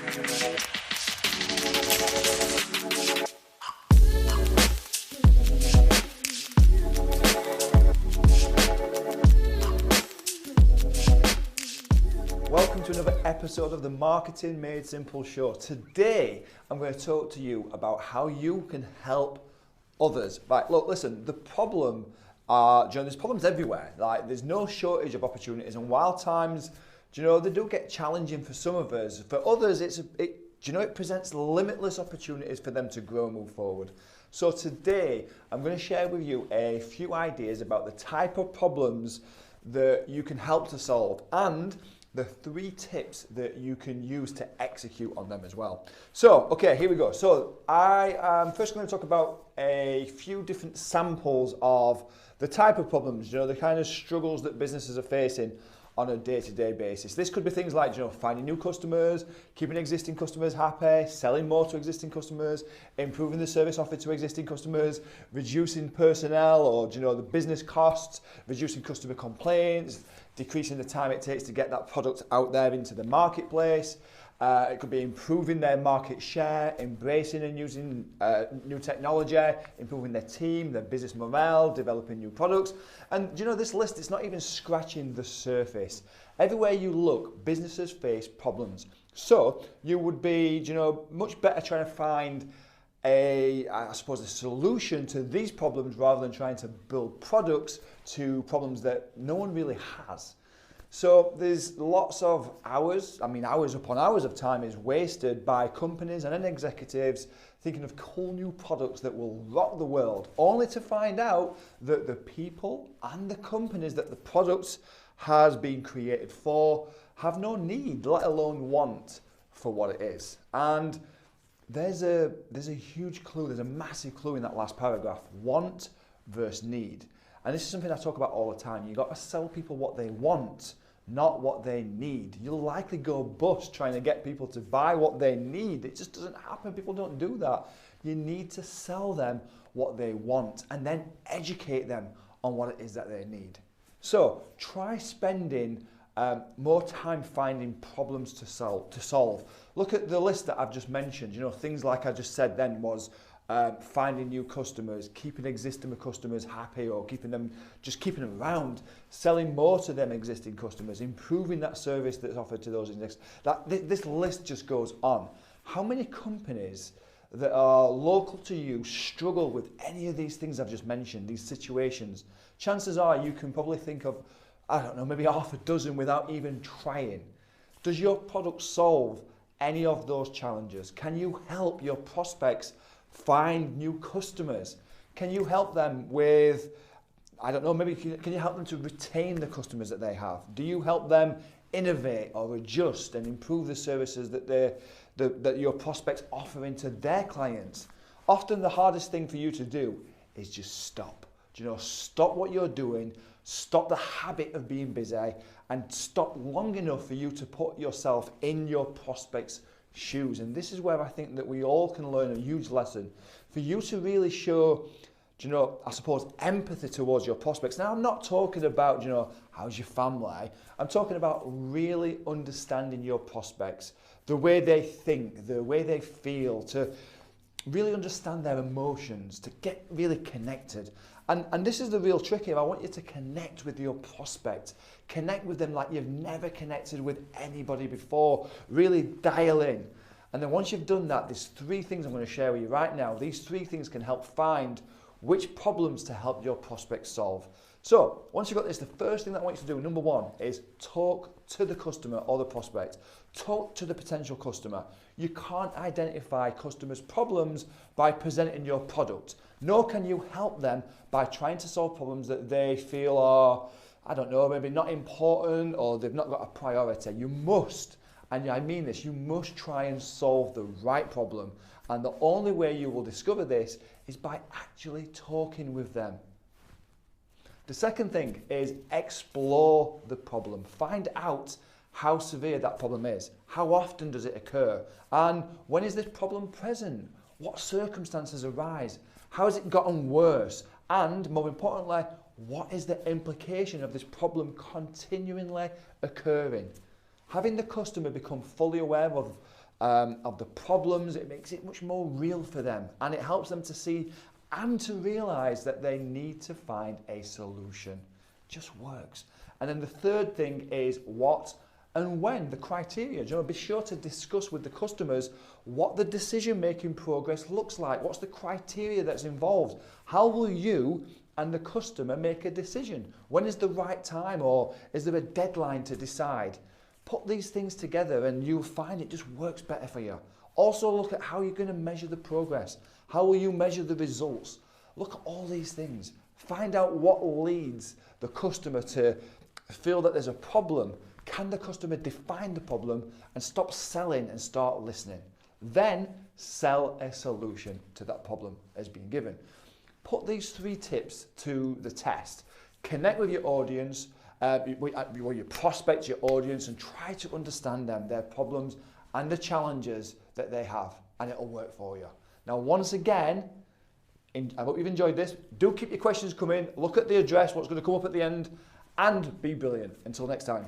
Welcome to another episode of the Marketing Made Simple show. Today, I'm going to talk to you about how you can help others. Right, look, listen, there's problems everywhere. Like, there's no shortage of opportunities, and while times, they do get challenging for some of us, for others, it presents limitless opportunities for them to grow and move forward. So today, I'm going to share with you a few ideas about the type of problems that you can help to solve, and the 3 tips that you can use to execute on them as well. So, okay, here we go. So I am first going to talk about a few different samples of the type of problems, the kind of struggles that businesses are facing on a day-to-day basis. This could be things like, finding new customers, keeping existing customers happy, selling more to existing customers, improving the service offered to existing customers, reducing personnel or, the business costs, reducing customer complaints, decreasing the time it takes to get that product out there into the marketplace. It could be improving their market share, embracing and using new technology, improving their team, their business morale, developing new products. And this list, it's not even scratching the surface. Everywhere you look, businesses face problems. So you would be, much better trying to find a solution to these problems rather than trying to build products to problems that no one really has. So there's lots of hours upon hours of time is wasted by companies and executives thinking of cool new products that will rock the world, only to find out that the people and the companies that the products has been created for have no need, let alone want, for what it is. And there's a huge clue, there's a massive clue in that last paragraph: want versus need. And this is something I talk about all the time. You've got to sell people what they want, not what they need. You'll likely go bust trying to get people to buy what they need. It just doesn't happen. People don't do that. You need to sell them what they want and then educate them on what it is that they need. So try spending more time finding problems to solve. Look at the list that I've just mentioned. Things like I just said then was finding new customers, keeping existing customers happy or keeping them around, selling more to them existing customers, improving that service that's offered to those existing. This list just goes on. How many companies that are local to you struggle with any of these things I've just mentioned, these situations? Chances are you can probably think of, maybe half a dozen without even trying. Does your product solve any of those challenges? Can you help your prospects find new customers? Can you help them with, can you help them to retain the customers that they have? Do you help them innovate or adjust and improve the services that your prospects offer into their clients? Often the hardest thing for you to do is just stop. Stop what you're doing, stop the habit of being busy, and stop long enough for you to put yourself in your prospects' shoes. And this is where I think that we all can learn a huge lesson. For you to really show, empathy towards your prospects. Now, I'm not talking about, how's your family? I'm talking about really understanding your prospects, the way they think, the way they feel, to really understand their emotions, to get really connected. And this is the real trick here. I want you to connect with your prospect. Connect with them like you've never connected with anybody before. Really dial in. And then once you've done that, there's 3 things I'm going to share with you right now. These 3 things can help find which problems to help your prospects solve. So once you've got this, the first thing that I want you to do, number 1, is talk to the customer or the prospect. Talk to the potential customer. You can't identify customers' problems by presenting your product, nor can you help them by trying to solve problems that they feel are, maybe not important or they've not got a priority. You must, and I mean this, you must try and solve the right problem. And the only way you will discover this is by actually talking with them. The second thing is explore the problem. Find out how severe that problem is. How often does it occur? And when is this problem present? What circumstances arise? How has it gotten worse? And more importantly, what is the implication of this problem continually occurring? Having the customer become fully aware of of the problems. It makes it much more real for them, and it helps them to see and to realize that they need to find a solution. Just works. And then the third thing is what and when, the criteria. Be sure to discuss with the customers what the decision-making progress looks like. What's the criteria that's involved? How will you and the customer make a decision? When is the right time, or is there a deadline to decide? Put these things together and you'll find it just works better for you. Also look at how you're going to measure the progress. How will you measure the results? Look at all these things. Find out what leads the customer to feel that there's a problem. Can the customer define the problem and stop selling and start listening? Then sell a solution to that problem as being given. Put these 3 tips to the test. Connect with your audience, your prospects, your audience, and try to understand them, their problems and the challenges that they have, and it'll work for you. Now, once again, I hope you've enjoyed this. Do keep your questions coming. Look at the address, what's going to come up at the end, and be brilliant. Until next time.